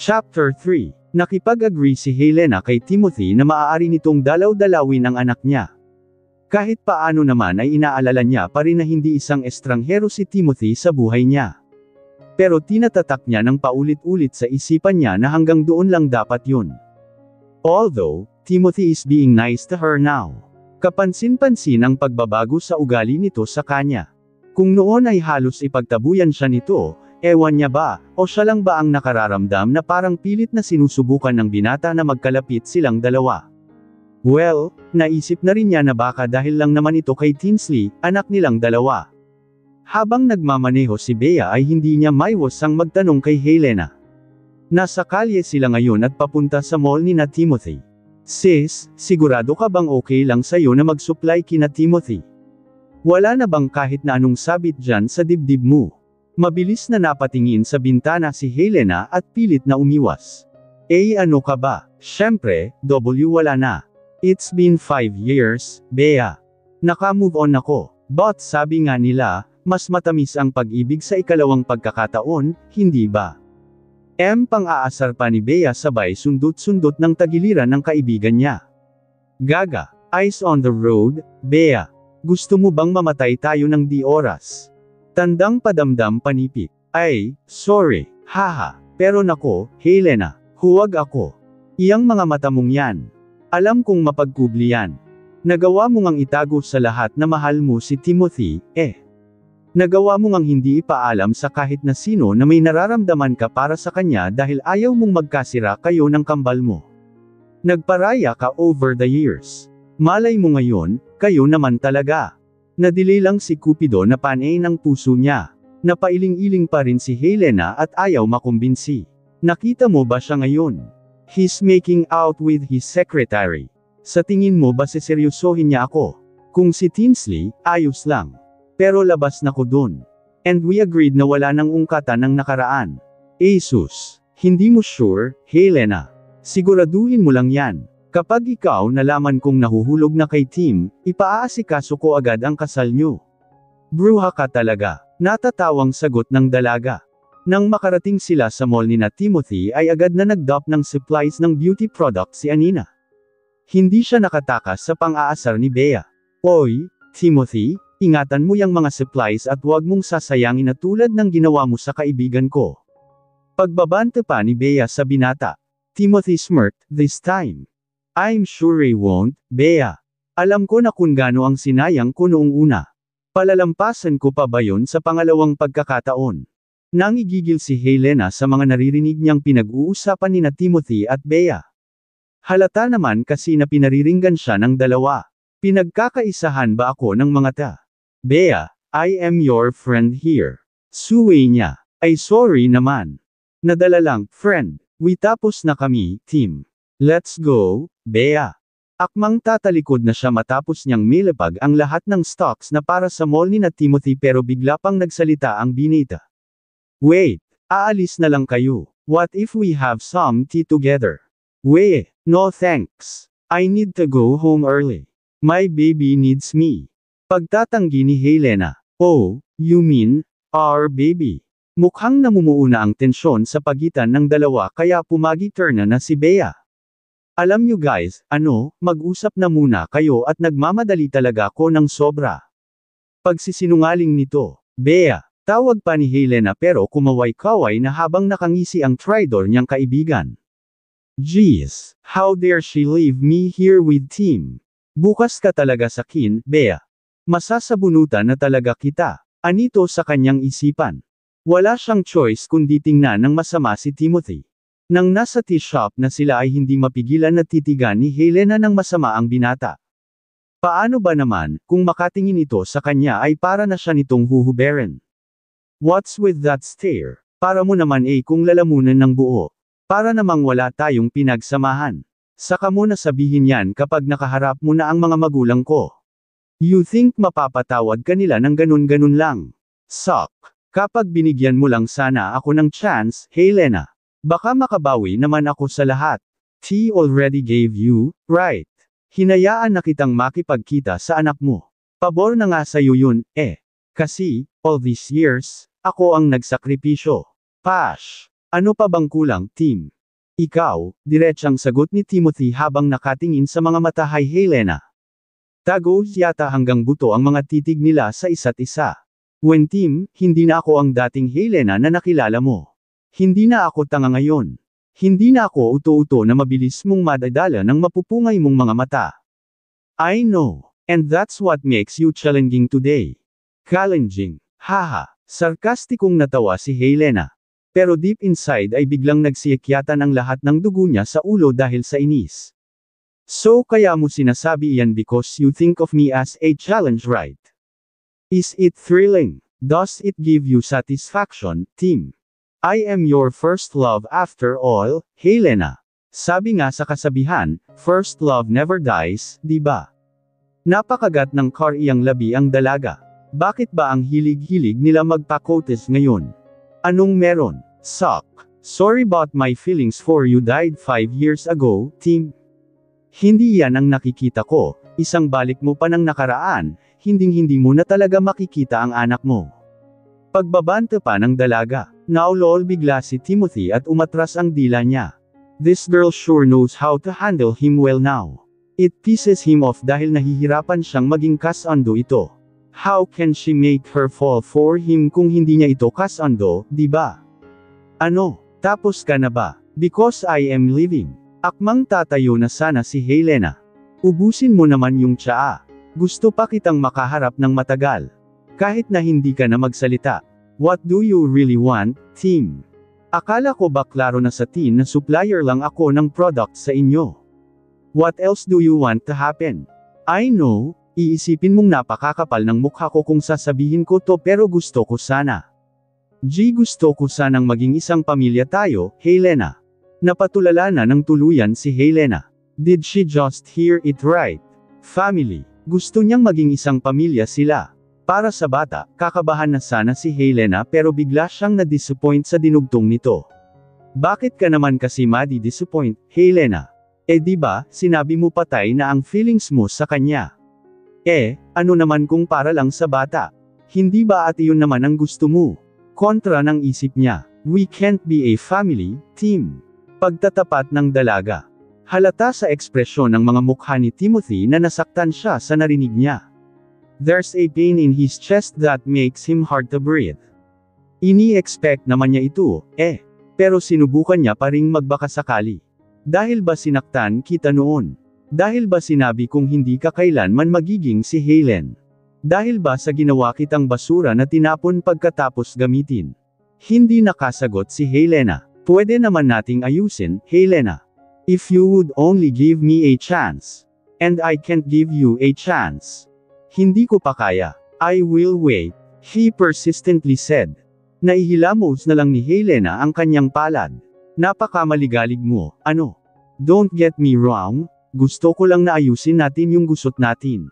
Chapter 3. Nakipag-agree si Helena kay Timothy na maaari nitong dalaw-dalawin ang anak niya. Kahit paano naman ay inaalala niya pa rin na hindi isang estranghero si Timothy sa buhay niya. Pero tinatatak niya ng paulit-ulit sa isipan niya na hanggang doon lang dapat yun. Although, Timothy is being nice to her now. Kapansin-pansin ang pagbabago sa ugali nito sa kanya. Kung noon ay halos ipagtabuyan siya nito, ewan niya ba, o siya lang ba ang nakararamdam na parang pilit na sinusubukan ng binata na magkalapit silang dalawa. Well, naisip na rin niya na baka dahil lang naman ito kay Tinsley, anak nilang dalawa. Habang nagmamaneho si Bea ay hindi niya maiwasang magtanong kay Helena. Nasa kalye sila ngayon at papunta sa mall ni na Timothy. Sis, sigurado ka bang okay lang sa'yo na mag-supply kina Timothy? Wala na bang kahit na anong sabit dyan sa dibdib mo? Mabilis na napatingin sa bintana si Helena at pilit na umiwas. Ano ka ba? Syempre, wala na. It's been 5 years, Bea. Naka-move on ako. But sabi nga nila, mas matamis ang pag-ibig sa ikalawang pagkakataon, hindi ba? Pang-aasar pa ni Bea sabay sundot-sundot ng tagiliran ng kaibigan niya. Gaga, eyes on the road, Bea. Gusto mo bang mamatay tayo ng di oras? Tandang padamdam panipik. Ay, sorry, haha, pero nako, Helena, huwag ako. Iyang mga mata mong yan. Alam kong mapagkubli yan. Nagawa mo ngang itago sa lahat na mahal mo si Timothy, Nagawa mo ngang hindi ipaalam sa kahit na sino na may nararamdaman ka para sa kanya dahil ayaw mong magkasira kayo ng kambal mo. Nagparaya ka over the years. Malay mo ngayon, kayo naman talaga. Nadili lang si Cupido na panay ng puso niya. Napailing-iling pa rin si Helena at ayaw makumbinsi. Nakita mo ba siya ngayon? He's making out with his secretary. Sa tingin mo ba seseryosohin niya ako? Kung si Tinsley, ayos lang. Pero labas na ko dun. And we agreed na wala nang ungkatan ng nakaraan. Jesus, hindi mo sure, Helena? Siguraduhin mo lang yan. Kapag ikaw nalaman kong nahuhulog na kay Tim, ipaaasikaso ko agad ang kasal nyo. Bruha ka talaga, natatawang sagot ng dalaga. Nang makarating sila sa mall ni na Timothy ay agad na nag-drop ng supplies ng beauty product si Anina. Hindi siya nakatakas sa pang-aasar ni Bea. Oy, Timothy, ingatan mo yang mga supplies at huwag mong sasayangin na tulad ng ginawa mo sa kaibigan ko. Pagbabante pa ni Bea sa binata. Timothy smirked, this time. I'm sure I won't, Bea. Alam ko na kung gaano ang sinayang ko noong una. Palalampasan ko pa ba yun sa pangalawang pagkakataon? Nangigigil si Helena sa mga naririnig niyang pinag-uusapan ni na Timothy at Bea. Halata naman kasi na pinariringgan siya ng dalawa. Pinagkakaisahan ba ako ng mga ta? Bea, I am your friend here. Suway niya. Ay sorry naman. Nadala lang, friend. We tapos na kami, Tim. Let's go, Bea. Akmang tatalikod na siya matapos niyang milipag ang lahat ng stocks na para sa mall ni na Timothy pero bigla pang nagsalita ang binita. Wait, aalis na lang kayo. What if we have some tea together? Wait, no thanks. I need to go home early. My baby needs me. Pagtatanggi ni Helena. Oh, you mean, our baby? Mukhang namumuuna ang tensyon sa pagitan ng dalawa kaya pumagi-turn na si Bea. Alam nyo guys, mag-usap na muna kayo at nagmamadali talaga ko ng sobra. Pagsisinungaling nito, Bea, tawag pa ni Helena pero kumaway-kaway na habang nakangisi ang traitor niyang kaibigan. Jeez, how dare she leave me here with Tim? Bukas ka talaga sa kin, Bea. Masasabunutan na talaga kita. Anito sa kanyang isipan. Wala siyang choice kundi tingnan ng masama si Timothy. Nang nasa tea shop na sila ay hindi mapigilan na titigan ni Helena ng masama ang binata. Paano ba naman, kung makatingin ito sa kanya ay para na siya nitong huhuberin? What's with that stare? Para mo naman kung lalamunan ng buo. Para namang wala tayong pinagsamahan. Saka mo na sabihin yan kapag nakaharap mo na ang mga magulang ko. You think mapapatawad kanila ng ganun-ganun lang? Sok. Kapag binigyan mo lang sana ako ng chance, Helena. Baka makabawi naman ako sa lahat. T already gave you, right? Hinayaan na kitang makipagkita sa anak mo. Pabor na nga sa'yo yun, Kasi, all these years, ako ang nagsakripisyo. Pash! Ano pa bang kulang, team? Ikaw, diretsang sagot ni Timothy habang nakatingin sa mga mata kay Helena. Tagos yata hanggang buto ang mga titig nila sa isa't isa. When team, hindi na ako ang dating Helena na nakilala mo. Hindi na ako tanga ngayon. Hindi na ako uto-uto na mabilis mong madadala ng mapupungay mong mga mata. I know. And that's what makes you challenging today. Challenging. Haha. Sarkastikong natawa si Helena. Pero deep inside ay biglang nagsiyakyatan ang lahat ng dugo niya sa ulo dahil sa inis. So kaya mo sinasabi iyan because you think of me as a challenge, right? Is it thrilling? Does it give you satisfaction, team? I am your first love after all, Helena. Sabi nga sa kasabihan, first love never dies, di ba? Napakagat ng iyang labi ang dalaga. Bakit ba ang hilig-hilig nila magpa-kotes ngayon? Anong meron? Suck. Sorry but my feelings for you died 5 years ago, team. Hindi yan ang nakikita ko, isang balik mo pa ng nakaraan, hinding-hindi mo na talaga makikita ang anak mo. Pagbabante pa ng dalaga, naulol bigla si Timothy at umatras ang dila niya. This girl sure knows how to handle him well now. It pisses him off dahil nahihirapan siyang maging kasundo ito. How can she make her fall for him kung hindi niya ito kasundo, di ba? Ano, tapos ka na ba? Because I am leaving. Akmang tatayo na sana si Helena. Ubusin mo naman yung tsaa. Gusto pa kitang makaharap ng matagal. Kahit na hindi ka na magsalita. What do you really want, team? Akala ko ba klaro na sa tin na supplier lang ako ng product sa inyo? What else do you want to happen? I know, iisipin mong napakakapal ng mukha ko kung sasabihin ko to pero gusto ko sana. Gusto ko sanang maging isang pamilya tayo, Helena. Napatulala na ng tuluyan si Helena. Did she just hear it right? Family. Gusto niyang maging isang pamilya sila. Para sa bata, kakabahan na sana si Helena pero bigla siyang na-disappoint sa dinugtong nito. Bakit ka naman kasi madi-disappoint, Helena? Di ba, sinabi mo patay na ang feelings mo sa kanya. Ano naman kung para lang sa bata? Hindi ba at iyon naman ang gusto mo? Kontra ng isip niya. We can't be a family, team. Pagtatapat ng dalaga. Halata sa ekspresyon ng mga mukha ni Timothy na nasaktan siya sa narinig niya. There's a pain in his chest that makes him hard to breathe. Ini-expect naman niya ito, pero sinubukan niya pa ring magbakasakali. Dahil ba sinaktan kita noon? Dahil ba sinabi kong hindi ka kailanman magiging si Helen? Dahil ba sa ginawa kitang basura na tinapon pagkatapos gamitin? Hindi nakasagot si Helena. Pwede naman nating ayusin, Helena. If you would only give me a chance. And I can't give you a chance. Hindi ko pa kaya. I will wait, he persistently said. Naihilamos na lang ni Helena ang kanyang palad. Napakamaligalig mo, ano? Don't get me wrong, gusto ko lang na ayusin natin yung gusot natin.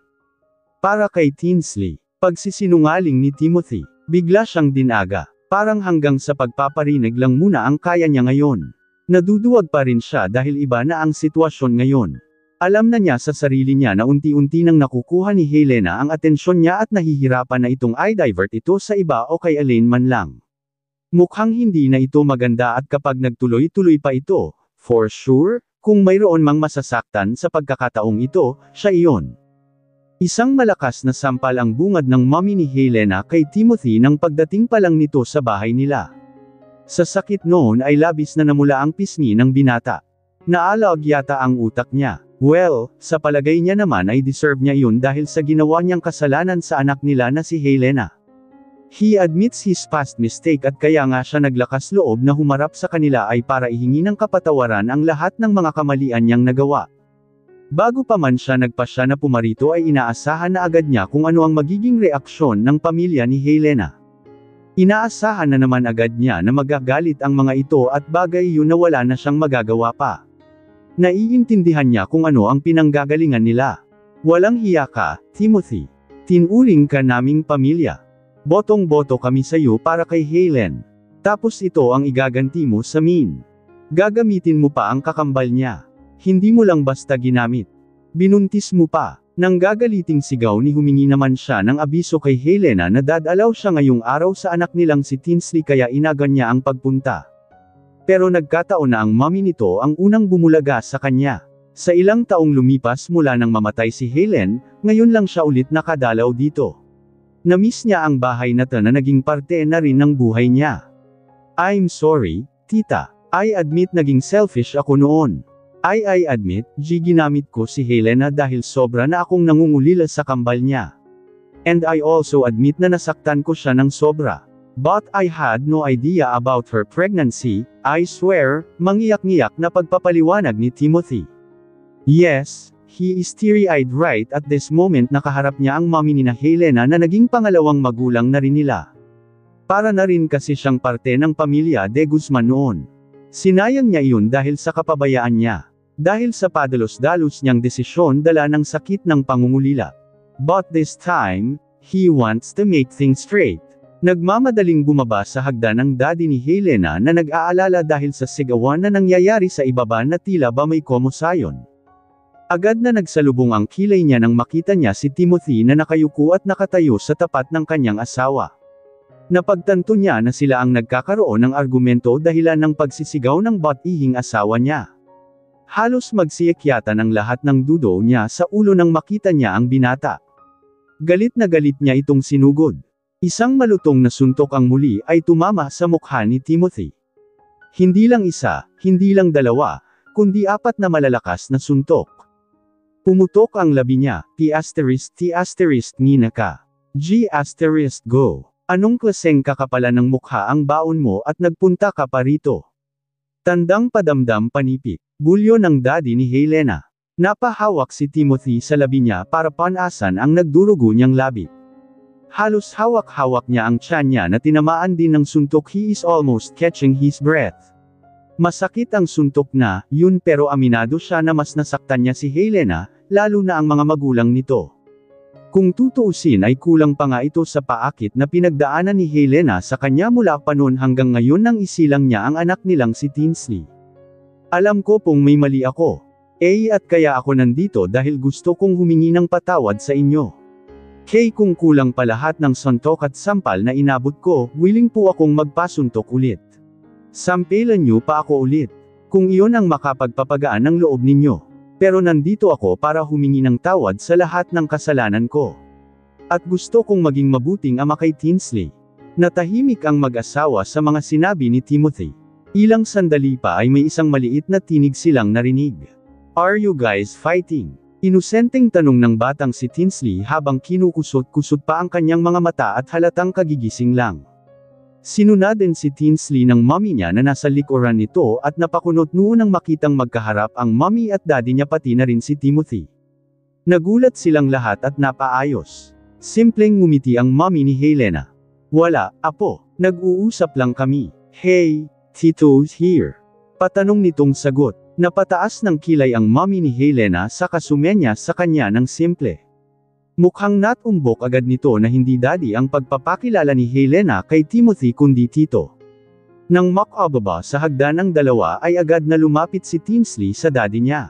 Para kay Tinsley, pagsisinungaling ni Timothy, bigla siyang dinaga, parang hanggang sa pagpaparinig lang muna ang kaya niya ngayon. Naduduwag pa rin siya dahil iba na ang sitwasyon ngayon. Alam na niya sa sarili niya na unti-unti nang nakukuha ni Helena ang atensyon niya at nahihirapan na itong i-divert ito sa iba o kay alin man lang. Mukhang hindi na ito maganda at kapag nagtuloy-tuloy pa ito, for sure, kung mayroon mang masasaktan sa pagkakataong ito, siya iyon. Isang malakas na sampal ang bungad ng mommy ni Helena kay Timothy nang pagdating pa lang nito sa bahay nila. Sa sakit noon ay labis na namula ang pisngi ng binata. Naalog yata ang utak niya. Well, sa palagay niya naman ay deserve niya yun dahil sa ginawa niyang kasalanan sa anak nila na si Helena. He admits his past mistake at kaya nga siya naglakas loob na humarap sa kanila ay para ihingi ng kapatawaran ang lahat ng mga kamalian niyang nagawa. Bago pa man siya nagpasya na pumarito ay inaasahan na agad niya kung ano ang magiging reaksyon ng pamilya ni Helena. Inaasahan na naman agad niya na magagalit ang mga ito at bagay yun na wala na siyang magagawa pa. Naiintindihan niya kung ano ang pinanggagalingan nila. Walang hiya ka, Timothy. Tinuring ka naming pamilya. Botong-boto kami sayo para kay Helen. Tapos ito ang igaganti mo sa min. Gagamitin mo pa ang kakambal niya. Hindi mo lang basta ginamit. Binuntis mo pa. Nang gagaliting sigaw ni humingi naman siya ng abiso kay Helena na dadalaw siya ngayong araw sa anak nilang si Tinsley kaya inagan niya ang pagpunta. Pero nagkataon na ang mommy nito ang unang bumulaga sa kanya. Sa ilang taong lumipas mula nang mamatay si Helen, ngayon lang siya ulit nakadalaw dito. Namiss niya ang bahay na na naging parte na rin ng buhay niya. I'm sorry, tita. I admit naging selfish ako noon. I admit, ginamit ko si Helena dahil sobra na akong nangungulila sa kambal niya. And I also admit na nasaktan ko siya ng sobra. But I had no idea about her pregnancy, I swear, mangiyak-ngiyak na pagpapaliwanag ni Timothy. Yes, he is teary-eyed right at this moment nakaharap niya ang mommy ni Helena na naging pangalawang magulang na rin nila. Para na rin kasi siyang parte ng pamilya de Guzman noon. Sinayang niya iyon dahil sa kapabayaan niya. Dahil sa padalos-dalos niyang desisyon dala ng sakit ng pangungulila. But this time, he wants to make things straight. Nagmamadaling bumaba sa hagdan ang daddy ni Helena na nag-aalala dahil sa sigawan na nangyayari sa ibaba na tila ba may komosayon. Agad na nagsalubong ang kilay niya nang makita niya si Timothy na nakayuko at nakatayo sa tapat ng kanyang asawa. Napagtanto niya na sila ang nagkakaroon ng argumento dahilan ng pagsisigaw ng bat-ihing asawa niya. Halos magsiyak yata ng lahat ng dudo niya sa ulo nang makita niya ang binata. Galit na galit niya itong sinugod. Isang malutong na suntok ang muli ay tumama sa mukha ni Timothy. Hindi lang isa, hindi lang dalawa, kundi 4 na malalakas na suntok. Pumutok ang labi niya, T*** ngina ka. G** go. Anong klaseng kakapalan ng mukha ang baon mo at nagpunta ka pa rito? Tandang padamdam panipik, bulyo ng daddy ni Helena. Napahawak si Timothy sa labi niya para panasan ang nagdurugo niyang labi. Halos hawak-hawak niya ang tiyan niya na tinamaan din ng suntok. He is almost catching his breath. Masakit ang suntok na, yun, pero aminado siya na mas nasaktan niya si Helena, lalo na ang mga magulang nito. Kung tutuusin ay kulang pa nga ito sa paakit na pinagdaanan ni Helena sa kanya mula pa noon hanggang ngayon nang isilang niya ang anak nilang si Tinsley. Alam ko pong may mali ako. At kaya ako nandito dahil gusto kong humingi ng patawad sa inyo. Kung kulang pa lahat ng suntok at sampal na inabot ko, willing po akong magpasuntok ulit. Sampelan niyo pa ako ulit. Kung iyon ang makapagpapagaan ng loob ninyo. Pero nandito ako para humingi ng tawad sa lahat ng kasalanan ko. At gusto kong maging mabuting ama kay Tinsley. Natahimik ang mag-asawa sa mga sinabi ni Timothy. Ilang sandali pa ay may isang maliit na tinig silang narinig. Are you guys fighting? Inosenteng tanong ng batang si Tinsley habang kinukusot-kusot pa ang kanyang mga mata at halatang kagigising lang. Sinunadan si Tinsley ng mommy niya na nasa likuran nito at napakunot noon nang makitang magkaharap ang mommy at daddy niya pati na rin si Timothy. Nagulat silang lahat at napaayos. Simpleng ngumiti ang mommy ni Helena. Wala, apo, nag-uusap lang kami. Hey, Tito's here. Patanong nitong sagot. Napataas ng kilay ang mommy ni Helena sa kasumenya sa kanya ng simple. Mukhang natumbok agad nito na hindi daddy ang pagpapakilala ni Helena kay Timothy kundi tito. Nang makababa sa hagdan ng dalawa ay agad na lumapit si Tinsley sa daddy niya.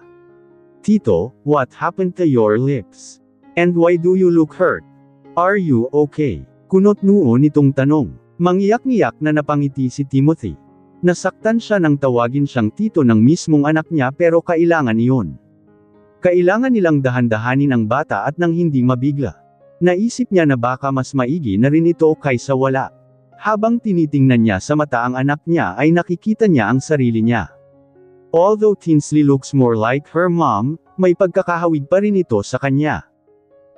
Tito, what happened to your lips? And why do you look hurt? Are you okay? Kunot noo nitong tanong. Mangiyak-ngiyak na napangiti si Timothy. Nasaktan siya nang tawagin siyang tito ng mismong anak niya pero kailangan iyon. Kailangan nilang dahan-dahanin ang bata at nang hindi mabigla. Naisip niya na baka mas maigi na rin ito kaysa wala. Habang tinitingnan niya sa mata ang anak niya ay nakikita niya ang sarili niya. Although Tinsley looks more like her mom, may pagkakahawig pa rin ito sa kanya.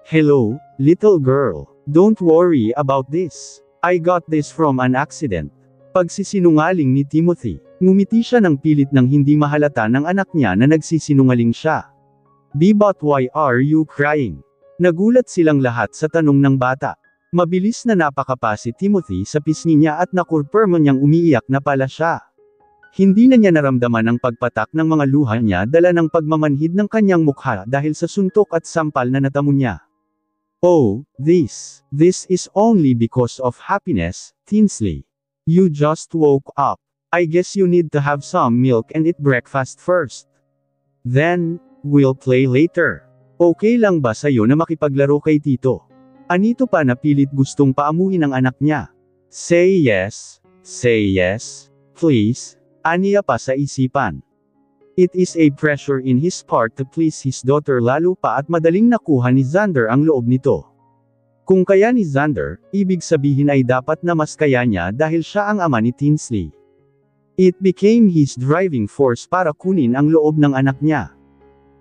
Hello, little girl. Don't worry about this. I got this from an accident. Pagsisinungaling ni Timothy. Ngumiti siya ng pilit nang hindi mahalata ng anak niya na nagsisinungaling siya. But why are you crying? Nagulat silang lahat sa tanong ng bata. Mabilis na napakapa si Timothy sa pisngi niya at nakurpermo niyang umiiyak na pala siya. Hindi na niya naramdaman ang pagpatak ng mga luha niya dala ng pagmamanhid ng kanyang mukha dahil sa suntok at sampal na natamo niya. Oh, this is only because of happiness, Tinsley. You just woke up. I guess you need to have some milk and eat breakfast first. Then, we'll play later. Okay lang ba sa'yo na makipaglaro kay tito? Anito pa na pilit gustong paamuhin ang anak niya. Say yes, please, Aniya pa sa isipan. It is a pressure in his part to please his daughter lalo pa at madaling nakuha ni Xander ang loob nito. Kung kaya ni Xander, ibig sabihin ay dapat na mas kaya niya dahil siya ang ama ni Tinsley. It became his driving force para kunin ang loob ng anak niya.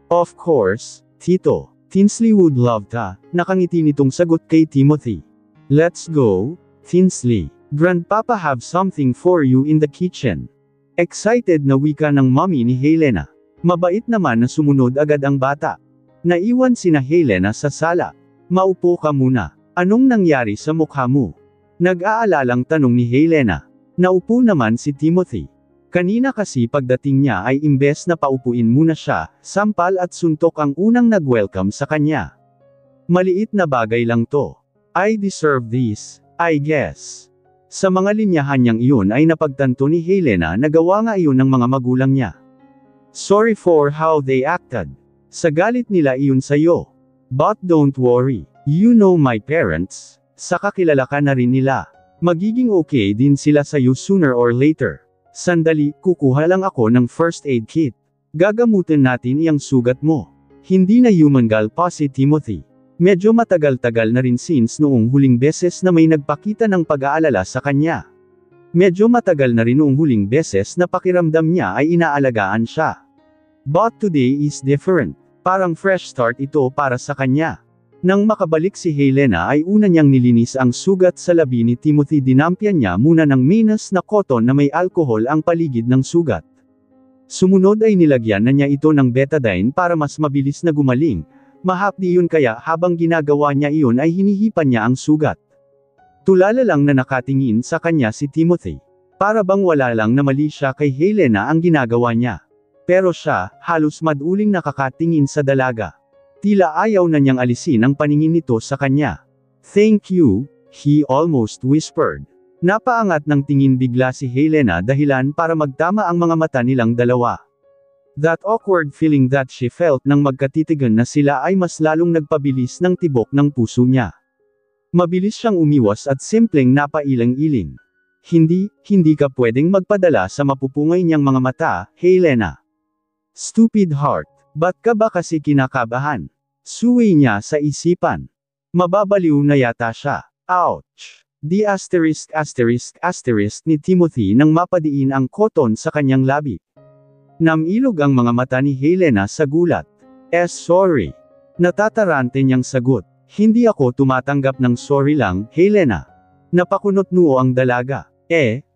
Of course, Tito, Tinsley would love ta, nakangiti nitong sagot kay Timothy. Let's go, Tinsley. Grandpapa have something for you in the kitchen. Excited na wika ng mommy ni Helena. Mabait naman na sumunod agad ang bata. Naiwan sina Helena sa sala. Maupo ka muna. Anong nangyari sa mukha mo? Nag-aalalang tanong ni Helena. Naupo naman si Timothy. Kanina kasi pagdating niya ay imbes na paupuin muna siya, sampal at suntok ang unang nag-welcome sa kanya. Maliit na bagay lang to. I deserve this, I guess. Sa mga linyahan niyang iyon ay napagtanto ni Helena na gawa nga iyon ng mga magulang niya. Sorry for how they acted. Sa galit nila iyon sa'yo. But don't worry, you know my parents. Saka kilala ka na rin nila. Magiging okay din sila sa'yo sooner or later. Sandali, kukuha lang ako ng first aid kit. Gagamutin natin iyang sugat mo. Hindi na human gal pa si Timothy. Medyo matagal-tagal na rin since noong huling beses na may nagpakita ng pag-aalala sa kanya. Medyo matagal na rin noong huling beses na pakiramdam niya ay inaalagaan siya. But today is different. Parang fresh start ito para sa kanya. Nang makabalik si Helena ay una niyang nilinis ang sugat sa labi ni Timothy. Dinampyan niya muna ng minas na cotton na may alkohol ang paligid ng sugat. Sumunod ay nilagyan na niya ito ng betadine para mas mabilis na gumaling. Mahapdi yun kaya habang ginagawa niya iyon ay hinihipan niya ang sugat. Tulala lang na nakatingin sa kanya si Timothy. Para bang wala lang na mali siya kay Helena ang ginagawa niya. Pero siya, halos maduling nakakatingin sa dalaga. Tila ayaw na niyang alisin ang paningin nito sa kanya. Thank you, he almost whispered. Napaangat ng tingin bigla si Helena dahilan para magtama ang mga mata nilang dalawa. That awkward feeling that she felt nang magkatitigan na sila ay mas lalong nagpabilis ng tibok ng puso niya. Mabilis siyang umiwas at simpleng napailang-iling. Hindi ka pwedeng magpadala sa mapupungay niyang mga mata, Helena. Stupid heart, ba't ka ba kasi kinakabahan? Suwi niya sa isipan. Mababaliw na yata siya. Ouch! Di **** ni Timothy nang mapadiin ang cotton sa kanyang labi. Namilog ang mga mata ni Helena sa gulat. Sorry. Natatarante niyang sagot. Hindi ako tumatanggap ng sorry lang, Helena. Napakunot noo ang dalaga.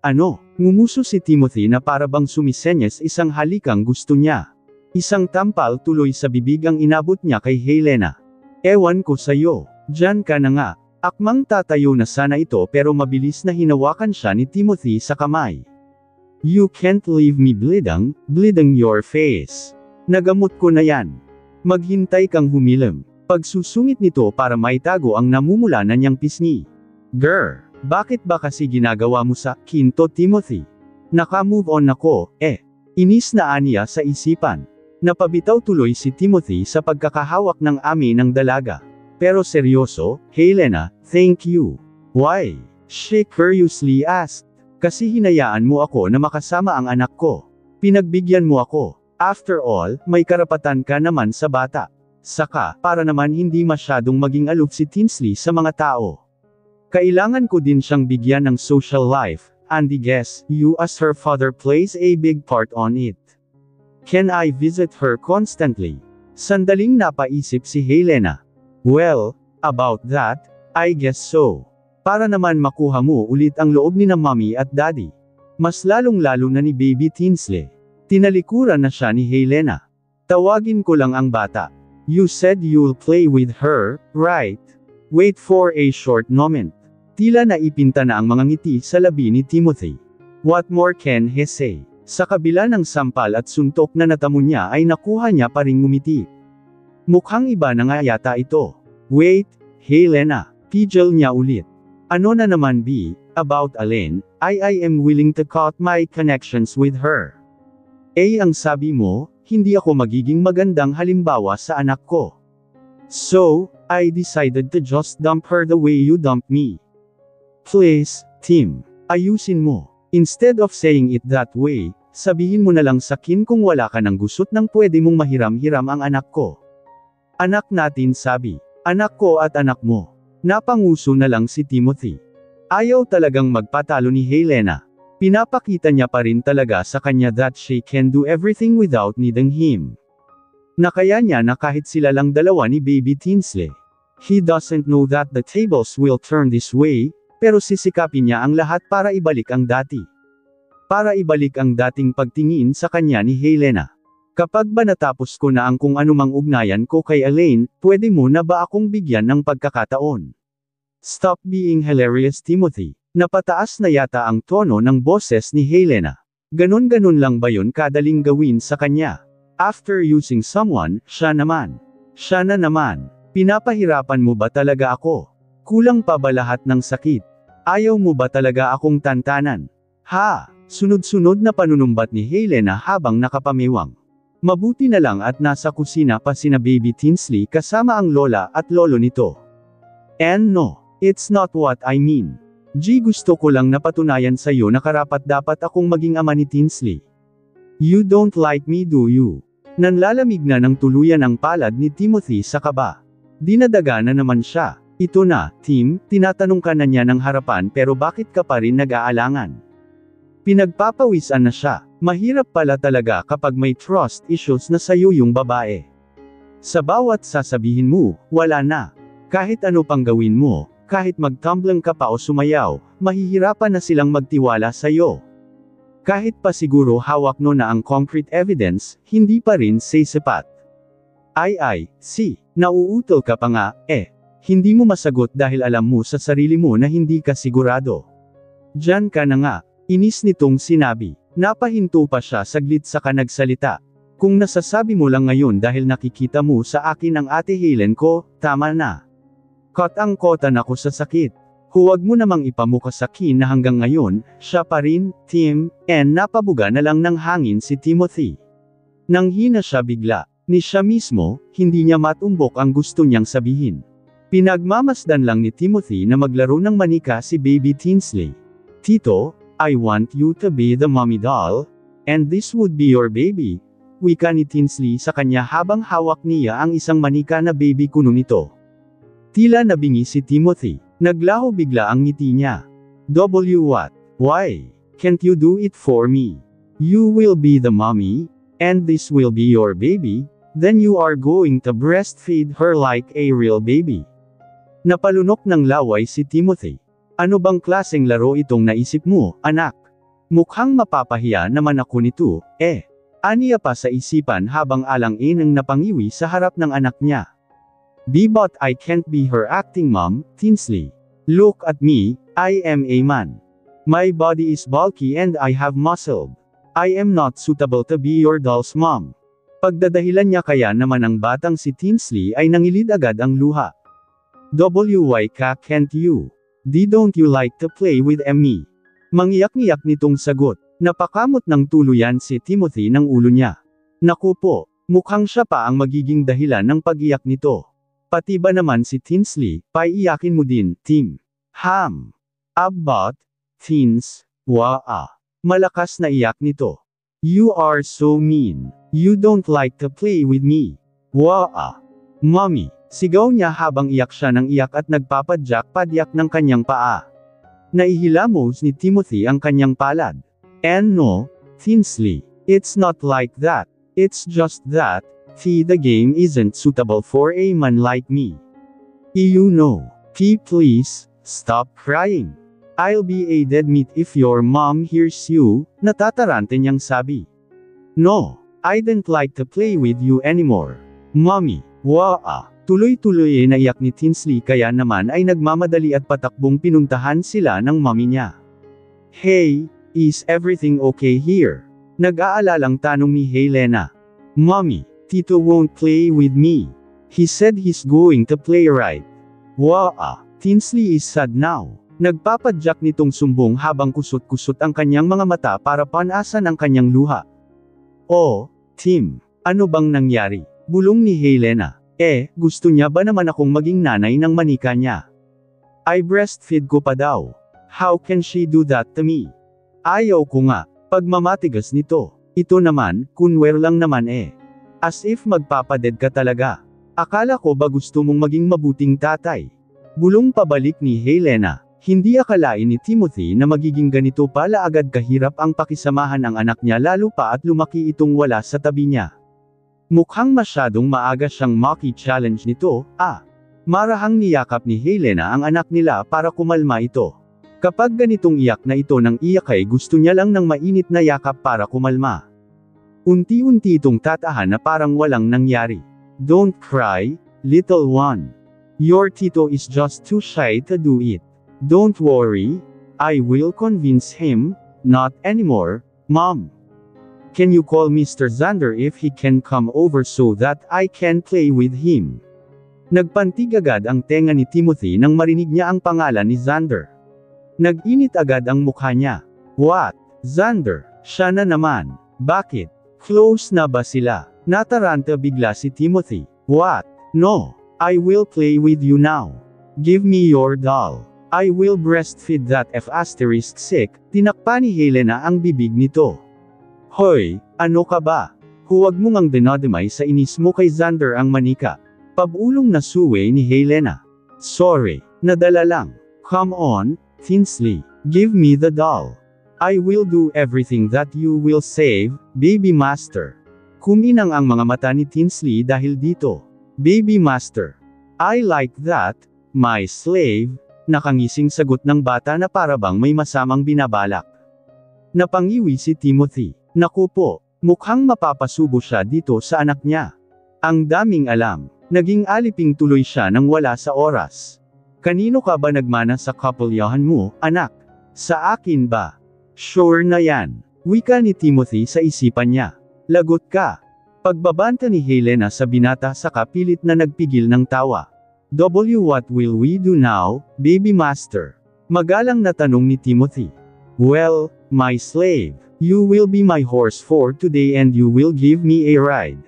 Ano? Ngumuso si Timothy na para bang sumisenyas isang halikang gusto niya. Isang tampal tuloy sa bibig ang inabot niya kay Helena. Ewan ko sa'yo. Diyan ka na nga. Akmang tatayo na sana ito pero mabilis na hinawakan siya ni Timothy sa kamay. You can't leave me bleeding your face. Nagamot ko na yan. Maghintay kang humilam. Pagsusungit nito para maitago ang namumula na niyang pisngi. Grr, bakit ba kasi ginagawa mo sa kinto Timothy? Naka-move on ako, Inis na aniya sa isipan. Napabitaw tuloy si Timothy sa pagkakahawak ng ami ng dalaga. Pero seryoso, Helena, thank you. Why? She curiously asked. Kasi hinayaan mo ako na makasama ang anak ko. Pinagbigyan mo ako. After all, may karapatan ka naman sa bata. Saka, para naman hindi masyadong maging aloof si Tinsley sa mga tao. Kailangan ko din siyang bigyan ng social life, and I guess, you as her father plays a big part on it. Can I visit her constantly? Sandaling napaisip si Helena. Well, about that, I guess so. Para naman makuha mo ulit ang loob ni na mommy at daddy. Mas lalong-lalo na ni baby Tinsley. Tinalikuran na siya ni Helena. Tawagin ko lang ang bata. You said you'll play with her, right? Wait for a short moment. Tila naipinta na ang mga ngiti sa labi ni Timothy. What more can he say? Sa kabila ng sampal at suntok na natamo niya ay nakuha niya pa ring ngumiti. Mukhang iba na nga yata ito. Wait, Helena, pidgel niya ulit. Ano na naman about Allen, I am willing to cut my connections with her. Ang sabi mo, hindi ako magiging magandang halimbawa sa anak ko. So, I decided to just dump her the way you dumped me. Please, Tim, ayusin mo. Instead of saying it that way, sabihin mo na lang sa Kin kung wala ka ng gusot nang pwede mong mahiram-hiram ang anak ko. Anak natin sabi. Anak ko at anak mo. Napanguso na lang si Timothy. Ayaw talagang magpatalo ni Helena. Pinapakita niya pa rin talaga sa kanya that she can do everything without needing him. Nakaya niya na kahit sila lang dalawa ni Baby Tinsley. He doesn't know that the tables will turn this way, pero sisikapin niya ang lahat para ibalik ang dati. Para ibalik ang dating pagtingin sa kanya ni Helena. Kapag ba natapos ko na ang kung anumang ugnayan ko kay Elaine, pwede mo na ba akong bigyan ng pagkakataon? Stop being hilarious, Timothy. Napataas na yata ang tono ng boses ni Helena. Ganon-ganon lang ba yun kadaling gawin sa kanya? After using someone, siya naman. Siya na naman. Pinapahirapan mo ba talaga ako? Kulang pa ba lahat ng sakit? Ayaw mo ba talaga akong tantanan? Ha! Sunod-sunod na panunumbat ni Helena habang nakapamiwang. Mabuti na lang at nasa kusina pa sina Baby Tinsley kasama ang lola at lolo nito. And no, it's not what I mean. Gusto ko lang napatunayan sa'yo na karapat-dapat akong maging ama ni Tinsley. You don't like me, do you? Nanlalamig na ng tuluyan ang palad ni Timothy sa kaba. Dinadaga na naman siya. Ito na, Tim, tinatanong ka na niya ng harapan pero bakit ka pa rin nag-aalangan? Pinagpapawisan na siya. Mahirap pala talaga kapag may trust issues na sayo yung babae. Sa bawat sasabihin mo, wala na. Kahit ano pang gawin mo, kahit magtumbling ka pa o sumayaw, mahihirapan na silang magtiwala sa'yo. Kahit pa siguro hawak no na ang concrete evidence, hindi pa rin sapat. Nauutol ka pa nga, hindi mo masagot dahil alam mo sa sarili mo na hindi ka sigurado. Diyan ka na nga, inis nitong sinabi. Napahinto pa siya saglit saka nagsalita. Kung nasasabi mo lang ngayon dahil nakikita mo sa akin ang ate Helen ko, tama na. Kotang-kotan ako sa sakit. Huwag mo namang ipamuka sa Kin na hanggang ngayon, siya pa rin, Tim, and napabuga na lang ng hangin si Timothy. Nanghina siya bigla, ni siya mismo, hindi niya matumbok ang gusto niyang sabihin. Pinagmamasdan lang ni Timothy na maglaro ng manika si Baby Tinsley. Tito, I want you to be the mommy doll, and this would be your baby. Wika ni Tinsley sa kanya habang hawak niya ang isang manika na baby kuno nito. Tila nabingi si Timothy. Naglaho bigla ang ngiti niya. What? Why? Can't you do it for me? You will be the mommy, and this will be your baby, then you are going to breastfeed her like a real baby. Napalunok ng laway si Timothy. Ano bang klaseng laro itong naisip mo, anak? Mukhang mapapahiya naman ako nito, Aniya pa sa isipan habang alang-inang napangiwi sa harap ng anak niya. But I can't be her acting mom, Tinsley. Look at me, I am a man. My body is bulky and I have muscle. I am not suitable to be your doll's mom. Pagdadahilan niya kaya naman ang batang si Tinsley ay nangilid agad ang luha. Why can't you? Don't you like to play with me? Mangiyak-ngiyak nitong sagot. Napakamot ng tuluyan si Timothy ng ulo niya. Naku po, mukhang siya pa ang magiging dahilan ng pag-iyak nito. Pati ba naman si Tinsley, paiiyakin mo din, Tim. About, Tins, Malakas na iyak nito. You are so mean. You don't like to play with me. Mommy, sigaw niya habang iyak siya ng iyak at nagpapadyak-padyak ng kanyang paa. Naihilamos ni Timothy ang kanyang palad. And no, Tinsley, it's not like that. It's just that, the game isn't suitable for a man like me. You know. Please, stop crying. I'll be a dead meat if your mom hears you, natatarante niyang sabi. No, I don't like to play with you anymore. Mommy, Tuloy-tuloy na iyak ni Tinsley kaya naman ay nagmamadali at patakbong pinuntahan sila ng mommy niya. Hey, is everything okay here? Nag-aalalang tanong ni Helena. Mommy, Tito won't play with me. He said he's going to play right. Tinsley is sad now. Nagpapadyak nitong sumbong habang kusot-kusot ang kanyang mga mata para panasan ang kanyang luha. Oh, Tim, ano bang nangyari? Bulong ni Helena. Gusto niya ba naman akong maging nanay ng manika niya? I breastfeed ko pa daw. How can she do that to me? Ayaw ko nga. Pagmamatigas nito. Ito naman, kunwer lang naman eh. As if magpapaded ka talaga. Akala ko ba gusto mong maging mabuting tatay? Bulong pabalik ni Helena. Hindi akalain ni Timothy na magiging ganito pala agad kahirap ang pakisamahan ng anak niya lalo pa at lumaki itong wala sa tabi niya. Mukhang masyadong maaga siyang maki-challenge nito, Marahang niyakap ni Helena ang anak nila para kumalma ito. Kapag ganitong iyak na ito ng iyak ay gusto niya lang ng mainit na yakap para kumalma. Unti-unti itong tatahan na parang walang nangyari. Don't cry, little one. Your tito is just too shy to do it. Don't worry, I will convince him, not anymore, Mom. Can you call Mr. Xander if he can come over so that I can play with him? Nagpantig agad ang tenga ni Timothy nang marinig niya ang pangalan ni Xander. Nag-init agad ang mukha niya. What? Xander, siya na naman. Bakit? Close na ba sila? Nataranta bigla si Timothy. What? No. I will play with you now. Give me your doll. I will breastfeed that F***. Tinakpa ni Helena ang bibig nito. Hoy, ano ka ba? Huwag mo ngang dinadamay sa inis mo kay Xander ang manika. Pabulong na suway ni Helena. Sorry, nadala lang. Come on, Tinsley, give me the doll. I will do everything that you will save, baby master. Kuminang ang mga mata ni Tinsley dahil dito. Baby master. I like that, my slave. Nakangising sagot ng bata na parabang may masamang binabalak. Napangiwi si Timothy. Naku po, mukhang mapapasubo siya dito sa anak niya. Ang daming alam. Naging aliping tuloy siya nang wala sa oras. Kanino ka ba nagmana sa kapulyahan mo, anak? Sa akin ba? Sure na yan. Wika ni Timothy sa isipan niya. Lagot ka. Pagbabanta ni Helena sa binata sa kapilit na nagpigil ng tawa. What will we do now, baby master? Magalang na tanong ni Timothy. Well, my slave, you will be my horse for today and you will give me a ride.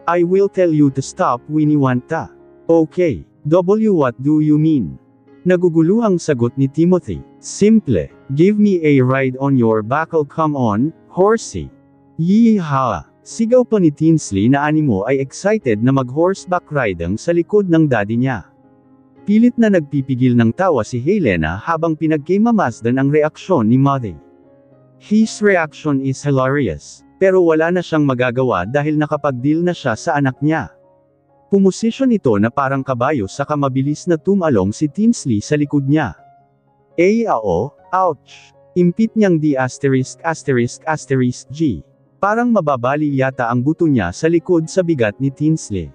I will tell you to stop when you want ta. Okay, what do you mean? Naguguluhang sagot ni Timothy. Simple, give me a ride on your back, come on, horsey. Yeehaw! Sigaw pa ni Tinsley na animo ay excited na mag-horseback riding sa likod ng daddy niya. Pilit na nagpipigil ng tawa si Helena habang pinagkamamasdan ang reaksyon ni Mother. His reaction is hilarious, pero wala na siyang magagawa dahil nakapag-deal na siya sa anak niya. Pumosisyon ito na parang kabayo saka mabilis na tumalong si Tinsley sa likod niya. Ouch! Impit niyang D******G. Parang mababali yata ang buto niya sa likod sa bigat ni Tinsley.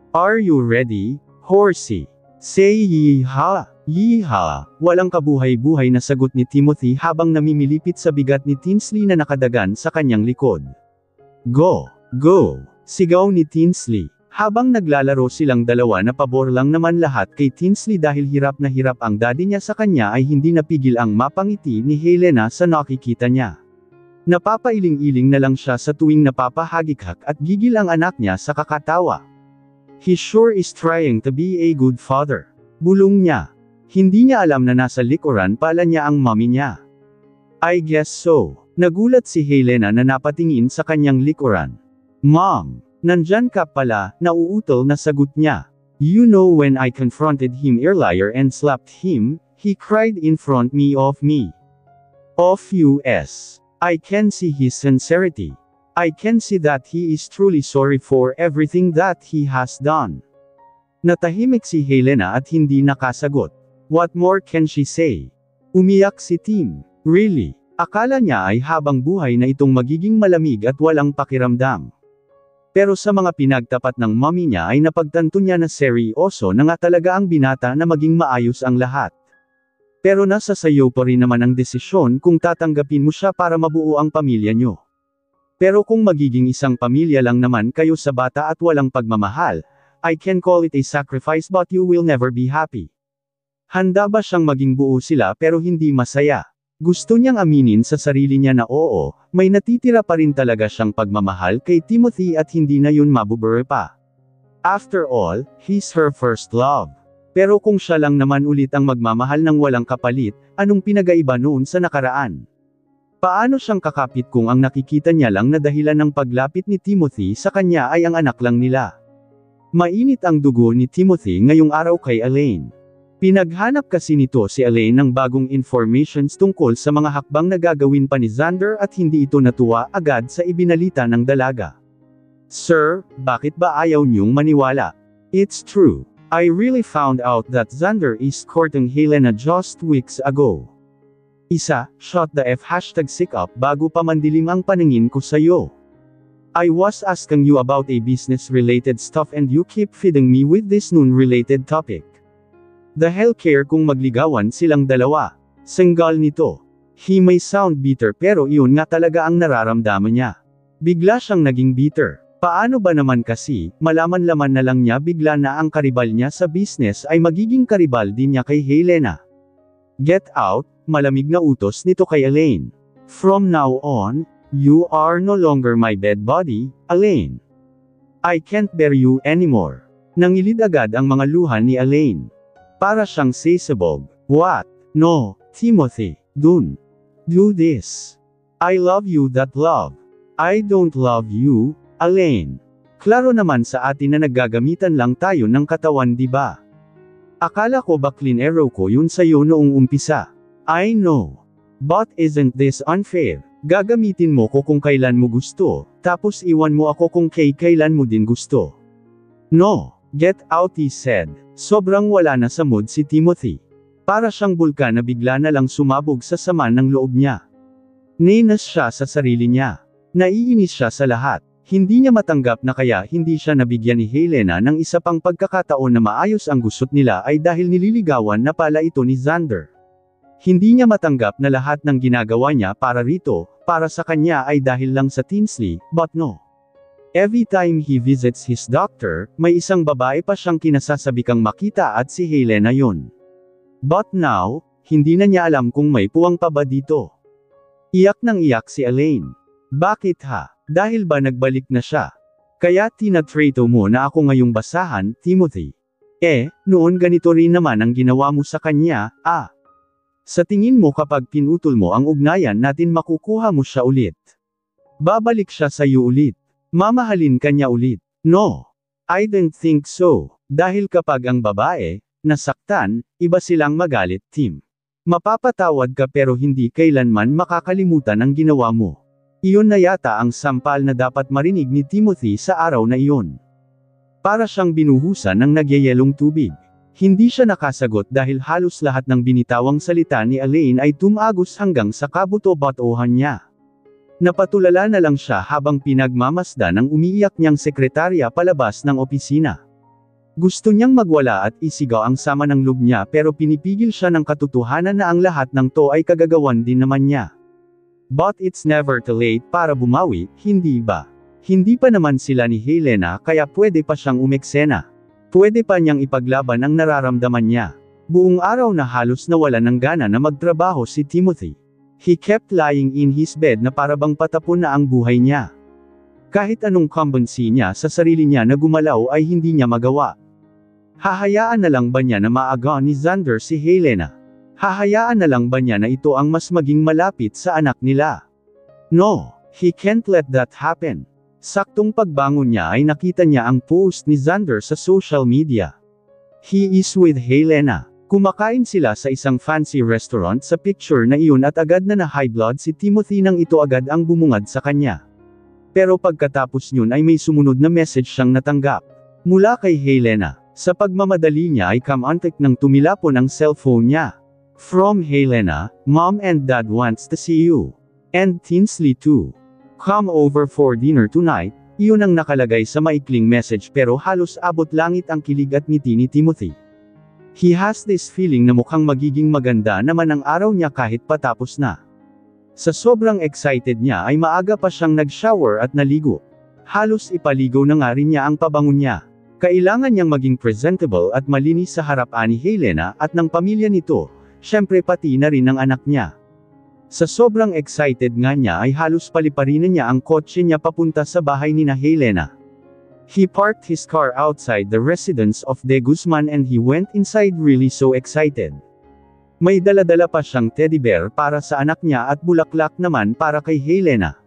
Are you ready, horsey? Say yeehaw! Yeehaw! Walang kabuhay-buhay na sagot ni Timothy habang namimilipit sa bigat ni Tinsley na nakadagan sa kanyang likod. Go! Go! Sigaw ni Tinsley. Habang naglalaro silang dalawa na pabor lang naman lahat kay Tinsley dahil hirap na hirap ang daddy niya sa kanya ay hindi napigil ang mapangiti ni Helena sa nakikita niya. Napapailing-iling na lang siya sa tuwing napapahagikak at gigil ang anak niya sa kakatawa. He sure is trying to be a good father. Bulong niya. Hindi niya alam na nasa likuran pala niya ang mommy niya. I guess so. Nagulat si Helena na napatingin sa kanyang likuran. Mom, nandyan ka pala, nauutol na sagot niya. You know when I confronted him earlier and slapped him, he cried in front of me. Of us. I can see his sincerity. I can see that he is truly sorry for everything that he has done. Natahimik si Helena at hindi nakasagot. What more can she say? Umiyak si Tim. Really? Akala niya ay habang buhay na itong magiging malamig at walang pakiramdam. Pero sa mga pinagtapat ng mommy niya ay napagtanto niya na seryoso na nga talaga ang binata na maging maayos ang lahat. Pero nasa sayo pa rin naman ang desisyon kung tatanggapin mo siya para mabuo ang pamilya nyo. Pero kung magiging isang pamilya lang naman kayo sa bata at walang pagmamahal, I can call it a sacrifice but you will never be happy. Handa ba siyang maging buo sila pero hindi masaya? Gusto niyang aminin sa sarili niya na oo, may natitira pa rin talaga siyang pagmamahal kay Timothy at hindi na yun mabubure pa. After all, he's her first love. Pero kung siya lang naman ulit ang magmamahal ng walang kapalit, anong pinagaiba noon sa nakaraan? Paano siyang kakapit kung ang nakikita niya lang na dahilan ng paglapit ni Timothy sa kanya ay ang anak lang nila? Mainit ang dugo ni Timothy ngayong araw kay Elaine. Pinaghanap kasi nito si Elaine ng bagong informations tungkol sa mga hakbang na gagawin pa ni Xander at hindi ito natuwa agad sa ibinalita ng dalaga. Sir, bakit ba ayaw niyong maniwala? It's true. I really found out that Xander is courting Helena just weeks ago. Isa, shot the F #sick up bago pa mandilim ang paningin ko sa'yo. I was asking you about a business-related stuff and you keep feeding me with this noon-related topic. The hell care kung magligawan silang dalawa. Senggal nito. He may sound bitter pero iyon nga talaga ang nararamdaman niya. Bigla siyang naging bitter. Paano ba naman kasi, malaman-laman na lang niya bigla na ang karibal niya sa business ay magiging karibal din niya kay Helena. Get out, malamig na utos nito kay Elaine. From now on, you are no longer my bed buddy, Elaine. I can't bear you anymore. Nangilid agad ang mga luha ni Elaine. Para siyang sisabog. What? No, Timothy, don't do this. I love you that love. I don't love you, Elaine. Klaro naman sa atin na naggagamitan lang tayo ng katawan, di ba? Akala ko ba clean arrow ko yun sa'yo noong umpisa? I know. But isn't this unfair? Gagamitin mo ko kung kailan mo gusto, tapos iwan mo ako kung kailan mo din gusto. No, get out, he said. Sobrang wala na sa mood si Timothy. Para siyang bulkan na bigla na lang sumabog sa sama ng loob niya. Nainis siya sa sarili niya. Naiinis siya sa lahat. Hindi niya matanggap na kaya hindi siya nabigyan ni Helena ng isa pang pagkakataon na maayos ang gusot nila ay dahil nililigawan na pala ito ni Xander. Hindi niya matanggap na lahat ng ginagawa niya para rito, para sa kanya ay dahil lang sa Tinsley, but no. Every time he visits his doctor, may isang babae pa siyang kinasasabikang makita at si Helena yun. But now, hindi na niya alam kung may puwang pa ba dito. Iyak nang iyak si Elaine. Bakit ha? Dahil ba nagbalik na siya? Kaya tinatrato mo na ako ngayong basahan, Timothy. Noon ganito rin naman ang ginawa mo sa kanya, Sa tingin mo kapag pinutol mo ang ugnayan natin makukuha mo siya ulit. Babalik siya sa iyo ulit. Mamahalin ka niya ulit. No. I don't think so. Dahil kapag ang babae, nasaktan, iba silang magalit, Tim. Mapapatawad ka pero hindi kailanman makakalimutan ang ginawa mo. Iyon na yata ang sampal na dapat marinig ni Timothy sa araw na iyon. Para siyang binuhusan ng nagyayelong tubig. Hindi siya nakasagot dahil halos lahat ng binitawang salita ni Elaine ay tumagos hanggang sa kabuto-batohan niya. Napatulala na lang siya habang pinagmamasdan ng umiiyak niyang sekretarya palabas ng opisina. Gusto niyang magwala at isigaw ang sama ng loob niya pero pinipigil siya ng katotohanan na ang lahat ng to ay kagagawan din naman niya. But it's never too late para bumawi, hindi ba? Hindi pa naman sila ni Helena kaya pwede pa siyang umeksena. Pwede pa niyang ipaglaban ang nararamdaman niya. Buong araw na halos nawalan ng gana na magtrabaho si Timothy. He kept lying in his bed na parabang patapon na ang buhay niya. Kahit anong kumbansi niya sa sarili niya na gumalaw ay hindi niya magawa. Hahayaan na lang ba niya na maaga ni Xander si Helena? Hahayaan na lang ba niya na ito ang mas maging malapit sa anak nila? No, he can't let that happen. Saktong pagbangon niya ay nakita niya ang post ni Xander sa social media. He is with Helena. Kumakain sila sa isang fancy restaurant sa picture na iyon at agad na high blood si Timothy nang ito agad ang bumungad sa kanya. Pero pagkatapos yun ay may sumunod na message siyang natanggap. Mula kay Helena. Sa pagmamadali niya ay kamantik nang tumilapon ang cellphone niya. From Helena, Mom and Dad wants to see you. And Tinsley too. Come over for dinner tonight, iyon ang nakalagay sa maikling message pero halos abot langit ang kilig at ngiti ni Timothy. He has this feeling na mukhang magiging maganda naman ang araw niya kahit patapos na. Sa sobrang excited niya ay maaga pa siyang nag-shower at naligo. Halos ipaligo na nga rin niya ang pabango niya. Kailangan niyang maging presentable at malinis sa harapan ni Helena at ng pamilya nito, syempre pati na rin ng anak niya. Sa sobrang excited nga niya ay halos paliparinan niya ang kotse niya papunta sa bahay ni na Helena. He parked his car outside the residence of De Guzman and he went inside really so excited. May daladala pa siyang teddy bear para sa anak niya at bulaklak naman para kay Helena.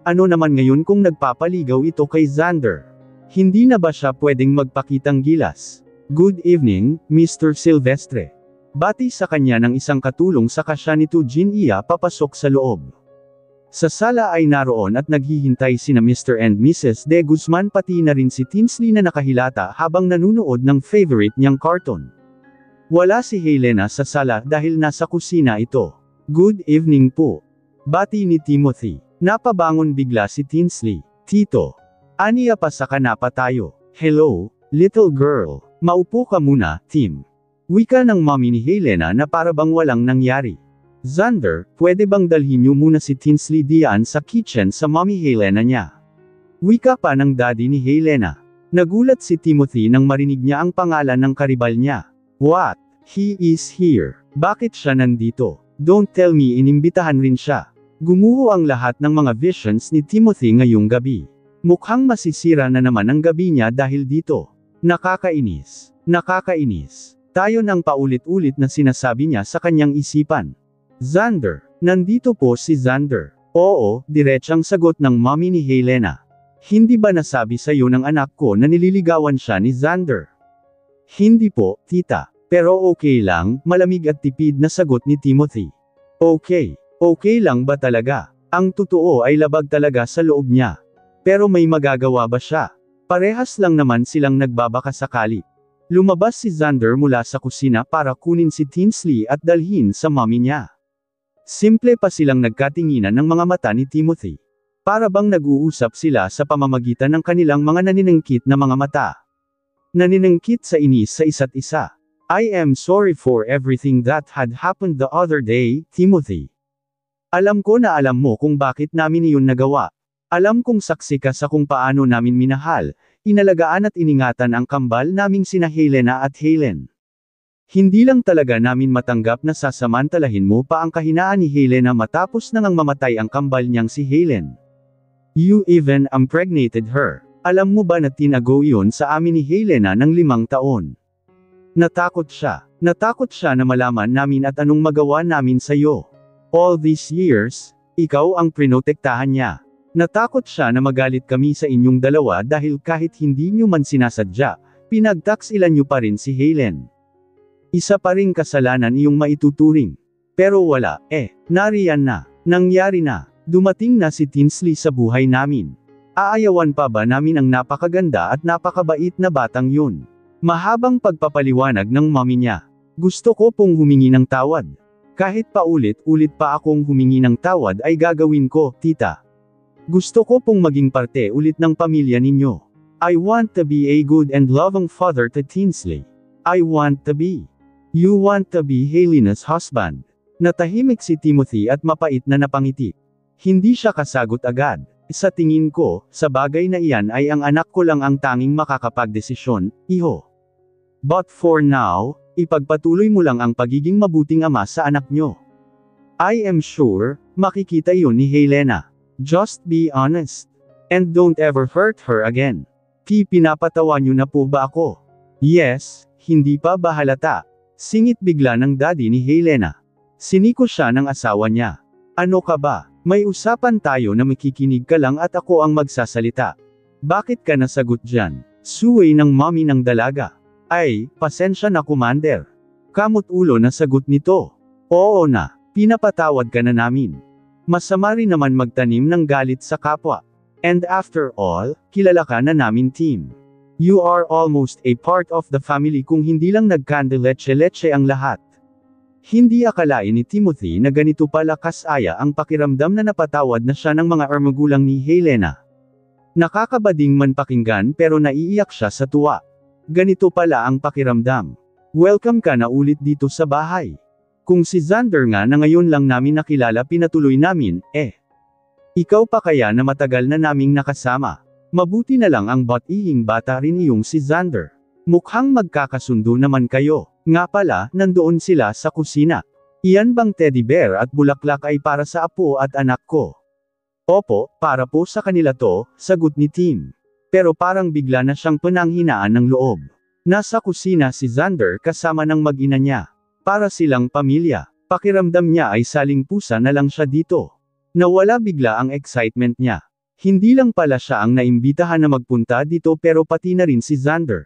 Ano naman ngayon kung nagpapaligaw ito kay Xander? Hindi na ba siya pwedeng magpakitang gilas? Good evening, Mr. Silvestre. Bati sa kanya ng isang katulong saka siya nito Jin-iya papasok sa loob. Sa sala ay naroon at naghihintay sina Mr. and Mrs. De Guzman pati na rin si Tinsley na nakahilata habang nanunood ng favorite niyang cartoon. Wala si Helena sa sala dahil nasa kusina ito. Good evening po. Bati ni Timothy. Napabangon bigla si Tinsley. Tito. Aniya pa sa kanapa tayo. Hello, little girl. Maupo ka muna, Tim. Wika ng mommy ni Helena na para bang walang nangyari. Xander, pwede bang dalhin niyo muna si Tinsley diyan sa kitchen sa mommy Helena niya? Wika pa ng daddy ni Helena. Nagulat si Timothy nang marinig niya ang pangalan ng karibal niya. What? He is here. Bakit siya nandito? Don't tell me inimbitahan rin siya. Gumuho ang lahat ng mga visions ni Timothy ngayong gabi. Mukhang masisira na naman ang gabi niya dahil dito. Nakakainis. Nakakainis. Tayo nang paulit-ulit na sinasabi niya sa kanyang isipan. Xander. Nandito po si Xander. Oo, diretsang sagot ng mommy ni Helena. Hindi ba nasabi sa iyo ng anak ko na nililigawan siya ni Xander? Hindi po, tita. Pero okay lang, malamig at tipid na sagot ni Timothy. Okay. Okay lang ba talaga? Ang totoo ay labag talaga sa loob niya. Pero may magagawa ba siya? Parehas lang naman silang nagbabakasakali. Lumabas si Xander mula sa kusina para kunin si Tinsley at dalhin sa mommy niya. Simple pa silang nagkatinginan ng mga mata ni Timothy. Para bang nag-uusap sila sa pamamagitan ng kanilang mga naninengkit na mga mata. Naninengkit sa inis sa isa't isa. I am sorry for everything that had happened the other day, Timothy. Alam ko na alam mo kung bakit namin iyon nagawa. Alam kong saksi ka sa kung paano namin minahal, inalagaan at iningatan ang kambal naming sina Helena at Helen. Hindi lang talaga namin matanggap na sasamantalahin mo pa ang kahinaan ni Helena matapos nang mamatay ang kambal niyang si Helen. You even impregnated her. Alam mo ba na tinago iyon sa amin ni Helena ng 5 taon? Natakot siya. Natakot siya na malaman namin at anong magawa namin sa iyo. All these years, ikaw ang prinotektahan niya. Natakot siya na magalit kami sa inyong dalawa dahil kahit hindi niyo man sinasadya, pinagtaksilan niyo pa rin si Helen. Isa pa ring kasalanan iyong maituturing. Pero wala, nariyan na. Nangyari na. Dumating na si Tinsley sa buhay namin. Aayawan pa ba namin ang napakaganda at napakabait na batang yun? Mahabang pagpapaliwanag ng mommy niya. Gusto ko pong humingi ng tawad. Kahit paulit-ulit pa akong humingi ng tawad ay gagawin ko, tita. Gusto ko pong maging parte ulit ng pamilya ninyo. I want to be a good and loving father to Tinsley. I want to be. You want to be Helena's husband. Natahimik si Timothy at mapait na napangiti. Hindi siya kasagot agad. Sa tingin ko, sa bagay na iyan ay ang anak ko lang ang tanging makakapagdesisyon, iho. But for now, ipagpatuloy mo lang ang pagiging mabuting ama sa anak nyo. I am sure, makikita yun ni Helena. Just be honest. And don't ever hurt her again. Pinapatawa nyo na po ba ako? Yes, hindi pa ba halata? Singit bigla ng daddy ni Helena. Siniko siya ng asawa niya. Ano ka ba? May usapan tayo na makikinig ka lang at ako ang magsasalita. Bakit ka nasagot dyan? Suway ng mommy ng dalaga. Ay, pasensya na commander. Kamot ulo na sagot nito. Oo na, pinapatawad ka na namin. Masama rin naman magtanim ng galit sa kapwa. And after all, kilala ka na namin team. You are almost a part of the family kung hindi lang nagkandeleche-leche ang lahat. Hindi akalain ni Timothy na ganito pala kasaya ang pakiramdam na napatawad na siya ng mga magulang ni Helena. Nakakabading man pakinggan pero naiiyak siya sa tuwa. Ganito pala ang pakiramdam. Welcome ka na ulit dito sa bahay. Kung si Xander nga na ngayon lang namin nakilala pinatuloy namin, ikaw pa kaya na matagal na naming nakasama. Mabuti na lang ang bat-ihing bata rin iyong si Xander. Mukhang magkakasundo naman kayo. Nga pala, nandoon sila sa kusina. Iyan bang teddy bear at bulaklak ay para sa apo at anak ko? Opo, para po sa kanila to, sagot ni Tim. Pero parang bigla na siyang pananghinaan ng loob. Nasa kusina si Xander kasama ng mag-ina niya. Para silang pamilya. Pakiramdam niya ay saling pusa na lang siya dito. Nawala bigla ang excitement niya. Hindi lang pala siya ang naimbitahan na magpunta dito pero pati na rin si Xander.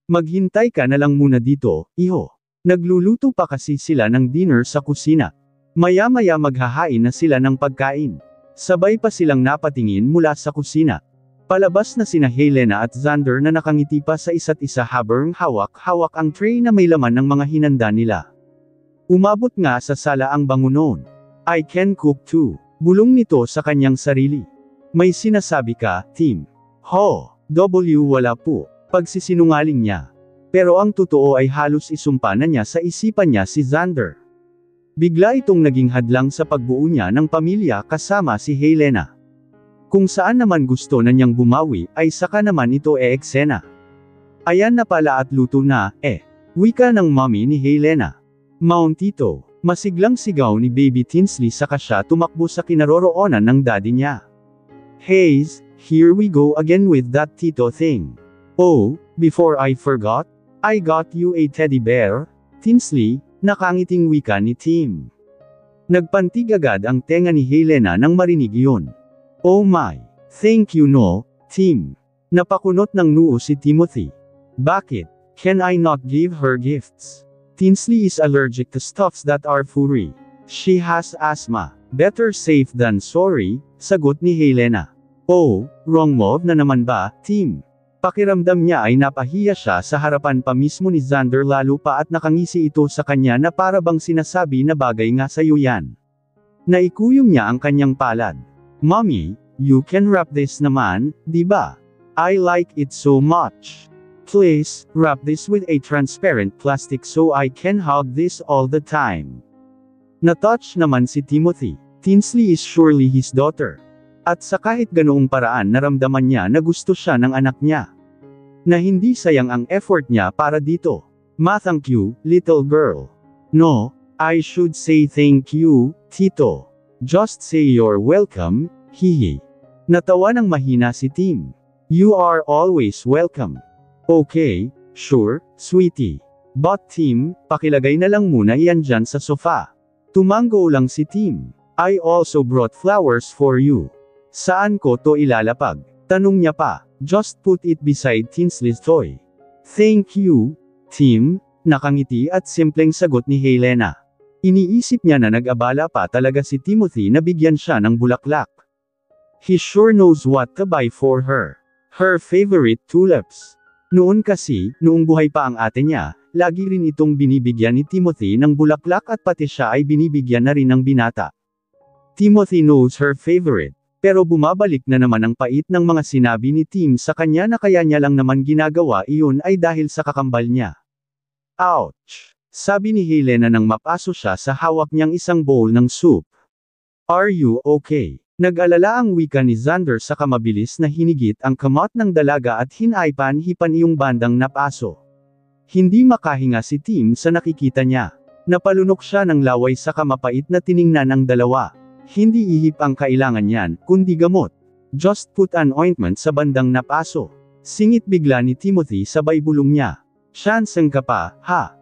Maghintay ka na lang muna dito, iho. Nagluluto pa kasi sila ng dinner sa kusina. Maya-maya maghahain na sila ng pagkain. Sabay pa silang napatingin mula sa kusina. Palabas na sina Helena at Xander na nakangiti pa sa isa't isa habang hawak-hawak ang tray na may laman ng mga hinanda nila. Umabot nga sa sala ang bango noon. I can cook too. Bulong nito sa kanyang sarili. May sinasabi ka, Tim? Ho, wala po. Pagsisinungaling niya. Pero ang totoo ay halos isumpa na niya sa isipan niya si Xander. Bigla itong naging hadlang sa pagbuo niya ng pamilya kasama si Helena. Kung saan naman gusto na niyang bumawi, ay saka naman ito eksena. Ayan na pala at luto na, wika ng mommy ni Helena. Mountito, masiglang sigaw ni Baby Tinsley saka siya tumakbo sa kinaroroonan ng daddy niya. Hayes, here we go again with that tito thing. Oh, before I forgot, I got you a teddy bear, Tinsley, nakangiting wika ni Tim. Nagpantig agad ang tenga ni Helena nang marinig iyon. Oh my, thank you no, Tim. Napakunot ng noo si Timothy. Bakit? Can I not give her gifts? Tinsley is allergic to stuffs that are furry. She has asthma. Better safe than sorry, sagot ni Helena. Oh, wrong move na naman ba, Tim? Pakiramdam niya ay napahiya siya sa harapan pa mismo ni Xander lalo pa at nakangisi ito sa kanya na para bang sinasabi na bagay nga sa'yo yan. Naikuyom niya ang kanyang palad. Mommy, you can wrap this naman, di ba? I like it so much. Please, wrap this with a transparent plastic so I can hug this all the time. Natouch naman si Timothy. Tinsley is surely his daughter. At sa kahit ganoong paraan naramdaman niya na gusto siya ng anak niya. Na hindi sayang ang effort niya para dito. Thank you, little girl. No, I should say thank you, Tito. Just say you're welcome, hihi. Natawa ng mahina si Tim. You are always welcome. Okay, sure, sweetie. But Tim, pakilagay na lang muna iyan dyan sa sofa. Tumango lang si Tim. I also brought flowers for you. Saan ko to ilalapag? Tanong niya pa. Just put it beside Tinsley's toy. Thank you, Tim, nakangiti at simpleng sagot ni Helena. Iniisip niya na nag-abala pa talaga si Timothy na bigyan siya ng bulaklak. He sure knows what to buy for her. Her favorite tulips. Noon kasi, noong buhay pa ang ate niya, lagi rin itong binibigyan ni Timothy ng bulaklak at pati siya ay binibigyan na rin ng binata. Timothy knows her favorite. Pero bumabalik na naman ang pait ng mga sinabi ni Tim sa kanya na kaya niya lang naman ginagawa iyon ay dahil sa kakambal niya. Ouch! Sabi ni Helena nang mapaso siya sa hawak niyang isang bowl ng soup. Are you okay? Nag-alala ang wika ni Xander sa kamabilis na hinigit ang kamot ng dalaga at hinaipan-hipan iyong bandang napaso. Hindi makahinga si Tim sa nakikita niya. Napalunok siya ng laway sa kamapait na tiningnan ng dalawa. Hindi ihip ang kailangan niyan, kundi gamot. Just put an ointment sa bandang napaso. Singit bigla ni Timothy sabay bulong niya. Syanseng ka pa, ha?